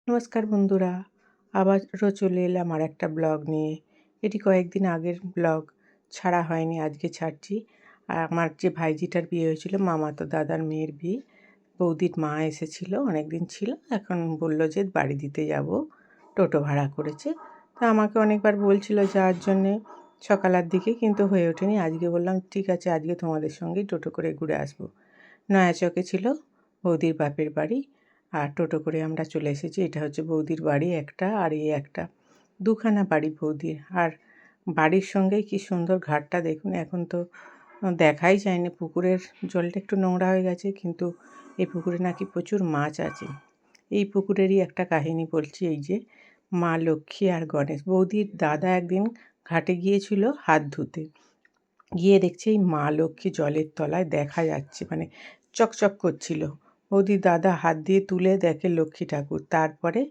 নমস্কার বন্ধুরা, আবারও চলে এলাম আর একটা ব্লগ নিয়ে। এটি কয়েকদিন আগের ব্লগ, ছাড়া হয়নি, আজকে ছাড়ছি। আর আমার যে ভাইজিটার বিয়ে হয়েছিল, মামাতো দাদার মেয়ের বিয়ে, বৌদির মা এসেছিল, অনেক দিন ছিল। এখন বলল যে বাড়ি দিতে যাব, টোটো ভাড়া করেছে। তা আমাকে অনেকবার বলছিল যাওয়ার জন্যে সকালের দিকে, কিন্তু হয়ে ওঠেনি। আজকে বললাম ঠিক আছে, আজকে তোমাদের সঙ্গেই টোটো করে ঘুরে আসবো। নয়াচকে ছিল বৌদির বাপের বাড়ি, আর টোটো করে আমরা চলে এসেছি। এটা হচ্ছে বৌদির বাড়ি একটা, আর এই একটা, দুখানা বাড়ি বৌদির। আর বাড়ির সঙ্গেই কি সুন্দর ঘাটটা দেখুন। এখন তো দেখাই যায় না, পুকুরের জলটা একটু নোংরা হয়ে গেছে, কিন্তু এই পুকুরে নাকি প্রচুর মাছ আছে। এই পুকুরেরই একটা কাহিনী বলছি। এই যে মা লক্ষ্মী আর গণেশ, বৌদির দাদা একদিন ঘাটে গিয়েছিল হাত ধুতে, গিয়ে দেখছি এই মা লক্ষ্মী জলের তলায় দেখা যাচ্ছে, মানে চকচক করছিল। বৌদির দাদা হাত দিয়ে তুলে দেখে লক্ষ্মী ঠাকুর। তারপরে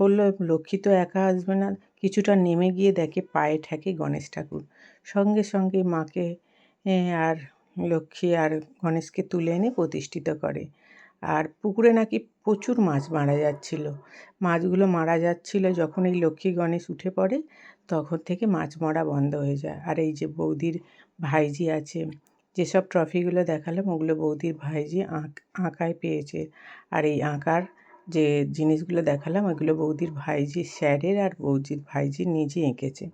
বলল লক্ষ্মী তো একা আসবে না, কিছুটা নেমে গিয়ে দেখে পায়ে ঠেকে গণেশ ঠাকুর। সঙ্গে সঙ্গে মাকে আর লক্ষ্মী আর গণেশকে তুলে এনে প্রতিষ্ঠিত করে। আর পুকুরে নাকি প্রচুর মাছ মারা যাচ্ছিল। মাছগুলো মারা যাচ্ছিল যখন এই লক্ষ্মী গণেশ উঠে পড়ে, তখন থেকে মাছ মরা বন্ধ হয়ে যায়। আর এই যে বৌদির ভাইজি আছে, যেসব ট্রফিগুলো দেখালাম ওগুলো বৌদির ভাইজি আঁকায় পেয়েছে। আর এই আঁকার যে জিনিসগুলো দেখালাম ওগুলো বৌদির ভাইজি স্যারের, আর বৌদির ভাইজি নিজে এঁকেছে।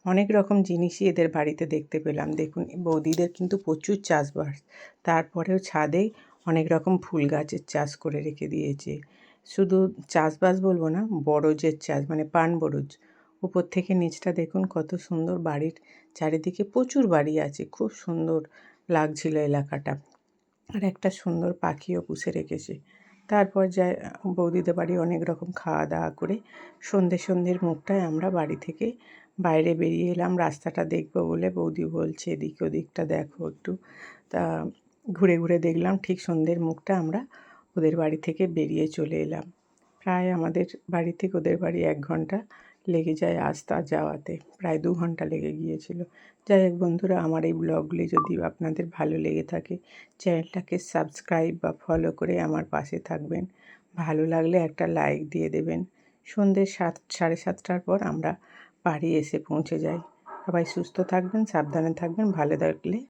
অনেক রকম জিনিসই এদের বাড়িতে দেখতে পেলাম। দেখুন, বৌদিদের কিন্তু প্রচুর চাষবাস, তারপরেও ছাদে অনেক রকম ফুল গাছের চাষ করে রেখে দিয়েছে। শুধু চাষবাস বলবো না, বরজের চাষ, মানে পান বরজ। উপর থেকে নিচটা দেখুন কত সুন্দর। বাড়ির চারিদিকে প্রচুর বাড়ি আছে, খুব সুন্দর লাগছিল এলাকাটা। আর একটা সুন্দর পাখিও পুষে রেখেছে। তারপর যাই বৌদিদের বাড়ি, অনেক রকম খাওয়া দাওয়া করে সন্ধ্যের মুখটায় আমরা বাড়ি থেকে বাইরে বেরিয়ে এলাম রাস্তাটা দেখবো বলে। বৌদি বলছে এদিক ওদিকটা দেখো একটু। তা ঘুরে ঘুরে দেখলাম, ঠিক সন্ধ্যের মুখটা আমরা ওদের বাড়ি থেকে বেরিয়ে চলে এলাম। প্রায় আমাদের বাড়ি থেকে ওদের বাড়ি 1 ঘন্টা লেগে যায় আসতে যাওয়াতে, প্রায় 2 ঘন্টা লেগে গিয়েছিল। যাই হোক বন্ধুরা, আমার এই ব্লগগুলি যদি আপনাদের ভালো লেগে থাকে, চ্যানেলটাকে সাবস্ক্রাইব বা ফলো করে আমার পাশে থাকবেন। ভালো লাগলে একটা লাইক দিয়ে দেবেন। সন্ধ্যে 7, 7:30টার পর আমরা বাড়ি এসে পৌঁছে যাই। সবাই সুস্থ থাকবেন, সাবধানে থাকবেন, ভালো থাকলে